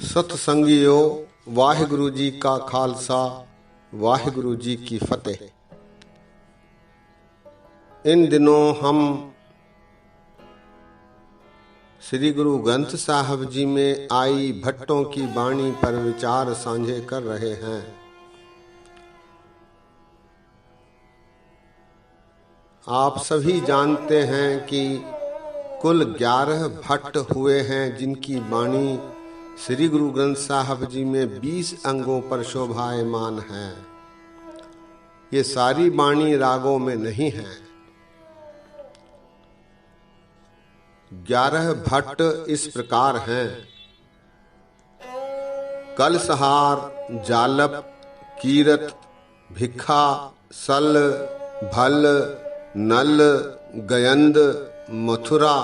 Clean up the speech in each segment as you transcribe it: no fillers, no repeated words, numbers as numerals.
सतसंगियो, वाहिगुरु जी का खालसा, वाहिगुरु जी की फतेह। इन दिनों हम श्री गुरु ग्रंथ साहब जी में आई भट्टों की वाणी पर विचार साझे कर रहे हैं। आप सभी जानते हैं कि कुल 11 भट्ट हुए हैं जिनकी वाणी श्री गुरु ग्रंथ साहब जी में 20 अंगों पर शोभायमान है। ये सारी वाणी रागों में नहीं है। 11 भट्ट इस प्रकार हैं: कलसहार, जालप, कीरत, भिखा, सल, भल, नल, गयंद, मथुरा,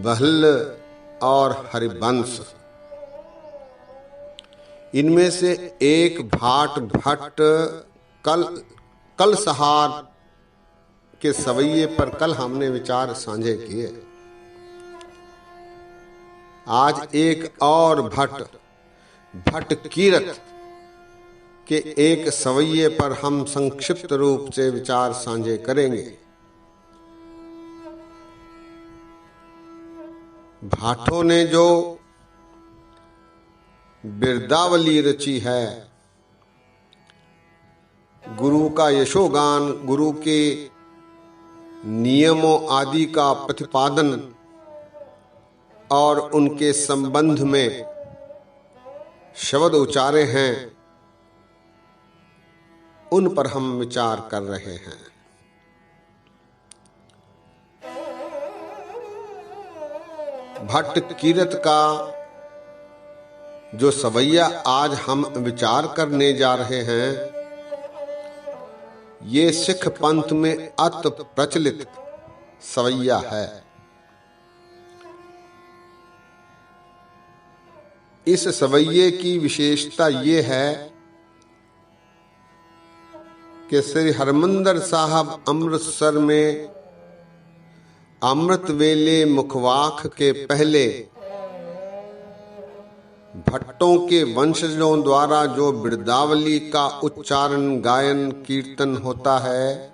बहल और हरिवंश। इनमें से एक भाट भट्ट कलसहार के सवैये पर कल हमने विचार साझे किए। आज एक और भट्ट कीरत के एक सवैये पर हम संक्षिप्त रूप से विचार साझे करेंगे। भाटों ने जो बिरदावली रची है, गुरु का यशोगान, गुरु के नियमों आदि का प्रतिपादन और उनके संबंध में शब्द उच्चारे हैं, उन पर हम विचार कर रहे हैं। भट्ट कीरत का जो सवैया आज हम विचार करने जा रहे हैं, ये सिख पंथ में अत प्रचलित सवैया है। इस सवैये की विशेषता ये है कि श्री हरमंदिर साहब अमृतसर में अमृत वेले मुखवाक के पहले भट्टों के वंशजों द्वारा जो बिरदावली का उच्चारण, गायन, कीर्तन होता है,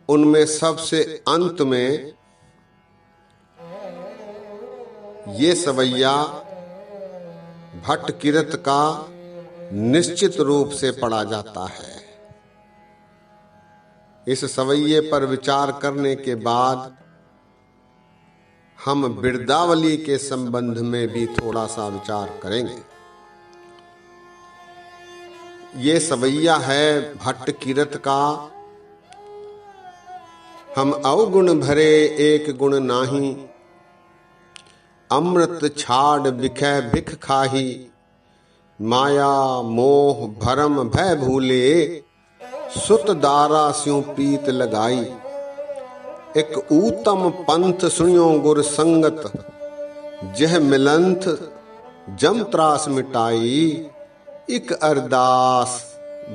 उनमें सबसे अंत में ये सवैया भट्ट कीरत का निश्चित रूप से पढ़ा जाता है। इस सवैये पर विचार करने के बाद हम बिरदावली के संबंध में भी थोड़ा सा विचार करेंगे। ये सवैया है भट्ट कीरत का: हम अवगुण भरे एक गुण नाही, अमृत छाड़ बिखै भिख खाही, माया मोह भरम भय भूले, सुत दारा स्यों प्रीत लगाई। एक ऊतम पंथ सुनियो गुर संगत, जह मिलंथ जम त्रास मिटाई। इक अरदास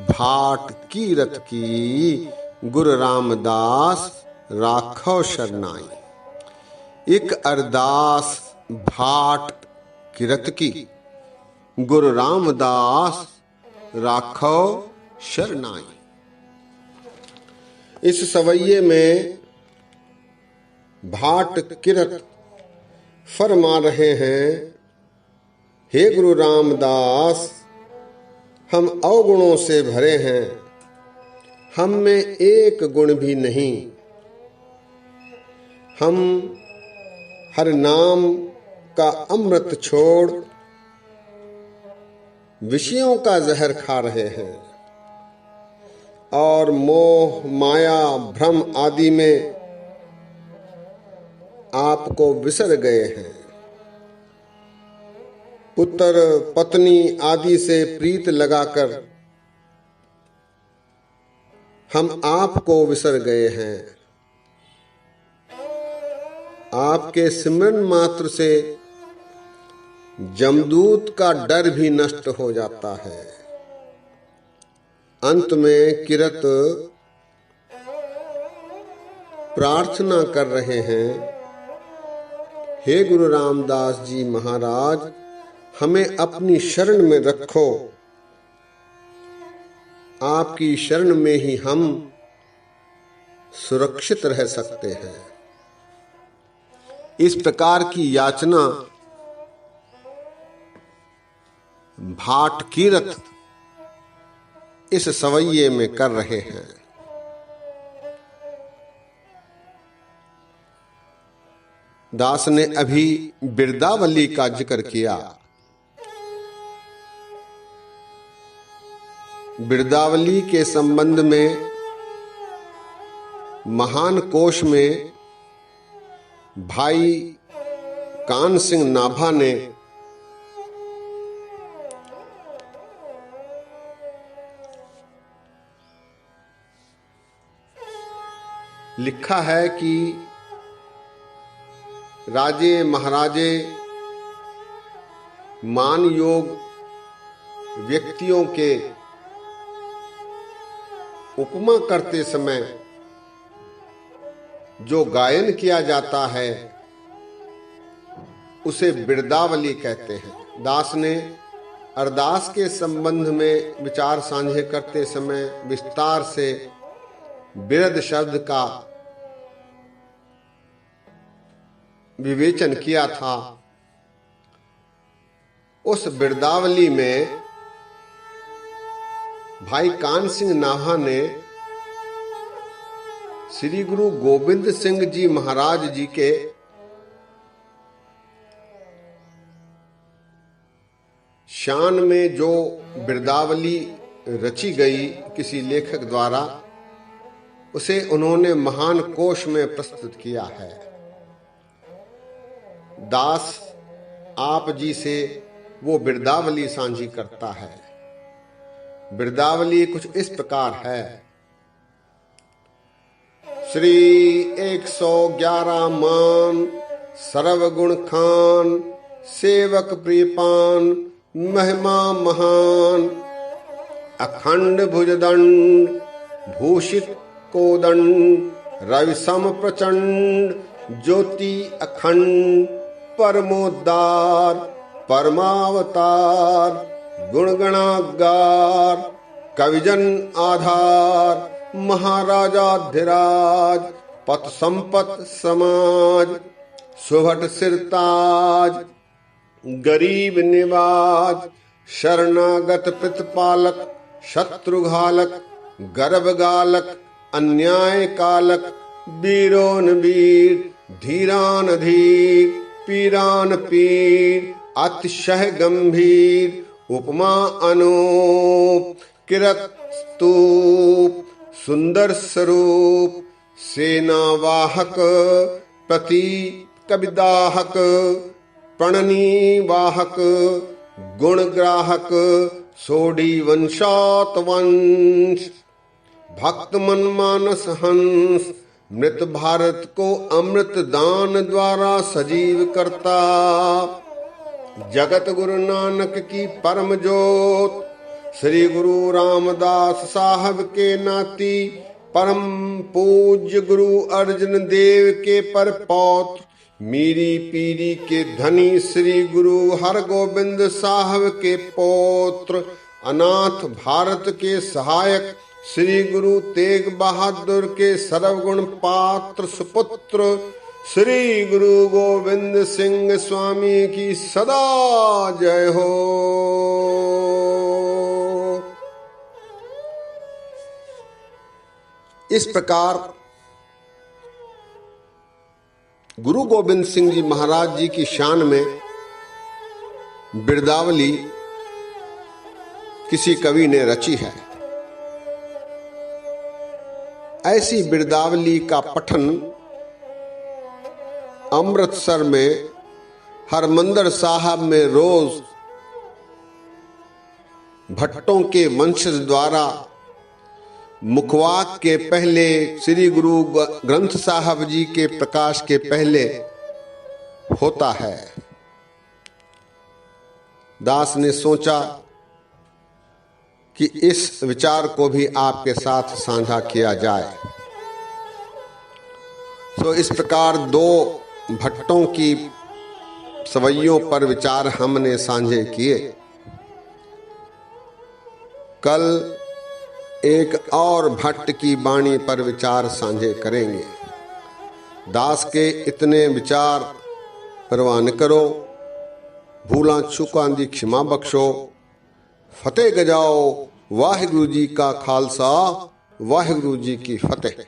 भाट कीरत की, गुरु रामदास राखो शरनाई। इक अरदास भाट कीरत की, गुरु रामदास राखो शरनाई। इस सवैये में भाट कीरत फरमा रहे हैं: हे गुरु रामदास, हम अवगुणों से भरे हैं, हम में एक गुण भी नहीं। हम हर नाम का अमृत छोड़ विषयों का जहर खा रहे हैं और मोह, माया, भ्रम आदि में आपको विसर गए हैं। पुत्र पत्नी आदि से प्रीत लगाकर हम आपको विसर गए हैं। आपके सिमरन मात्र से जमदूत का डर भी नष्ट हो जाता है। अंत में कीरत प्रार्थना कर रहे हैं: हे गुरु रामदास जी महाराज, हमें अपनी शरण में रखो। आपकी शरण में ही हम सुरक्षित रह सकते हैं। इस प्रकार की याचना भाटकीरथ इस सवैये में कर रहे हैं। दास ने अभी बिरदावली का जिक्र किया। बिरदावली के संबंध में महान कोश में भाई कान सिंह नाभा ने लिखा है कि राजे महाराजे मान योग व्यक्तियों के उपमा करते समय जो गायन किया जाता है उसे बिरदावली कहते हैं। दास ने अरदास के संबंध में विचार साझे करते समय विस्तार से बिरद शब्द का विवेचन किया था। उस बिरदावली में भाई कान सिंह नाभा ने श्री गुरु गोविंद सिंह जी महाराज जी के शान में जो बिरदावली रची गई किसी लेखक द्वारा, उसे उन्होंने महान कोश में प्रस्तुत किया है। दास आप जी से वो बिरदावली साझी करता है। बिरदावली कुछ इस प्रकार है। श्री 111 मान सर्वगुण खान, सेवक प्रीपान महिमा महान, अखंड भुजदंड भूषित कोदंड, रवि सम प्रचंड ज्योति अखंड, परमोद्धार परमावतार, गुणगणागार कविजन आधार, महाराजाधिराज पत संपत समाज, सुभट सिरताज गरीब निवाज, शरणागत प्रतिपालक शत्रुघालक, गर्भगालक अन्याय कालक, वीरोन वीर धीरान धीर, पीरान पीर अतिशय गंभीर, उपमा अनूप किरत स्तूप, सुंदर स्वरूप, सेनावाहक प्रति कविदाहक, प्रणनी वाहक गुणग्राहक, सोढ़ी वंशात वंश, भक्त मन मानस हंस, मृत भारत को अमृत दान द्वारा सजीव करता, जगत गुरु नानक की परम जोत, श्री गुरु रामदास साहब के नाती, परम पूज्य गुरु अर्जन देव के परपौत्र, मीरी पीरी के धनी श्री गुरु हरगोबिंद साहब के पौत्र, अनाथ भारत के सहायक श्री गुरु तेग बहादुर के सर्वगुण पात्र सुपुत्र, श्री गुरु गोविंद सिंह स्वामी की सदा जय हो। इस प्रकार गुरु गोविंद सिंह जी महाराज जी की शान में बिरदावली किसी कवि ने रची है। ऐसी बिरदावली का पठन अमृतसर में हरमंदिर साहब में रोज भट्टों के वंशज द्वारा मुखवाक के पहले, श्री गुरु ग्रंथ साहब जी के प्रकाश के पहले होता है। दास ने सोचा कि इस विचार को भी आपके साथ साझा किया जाए। तो इस प्रकार दो भट्टों की सवैयों पर विचार हमने साझे किए। कल एक और भट्ट की वाणी पर विचार साझे करेंगे। दास के इतने विचार परवाह न करो, भूला चूकां दी क्षमा बख्शो। फतेह गजाओ, वाहिगुरु जी का खालसा, वाहिगुरु जी की फतेह।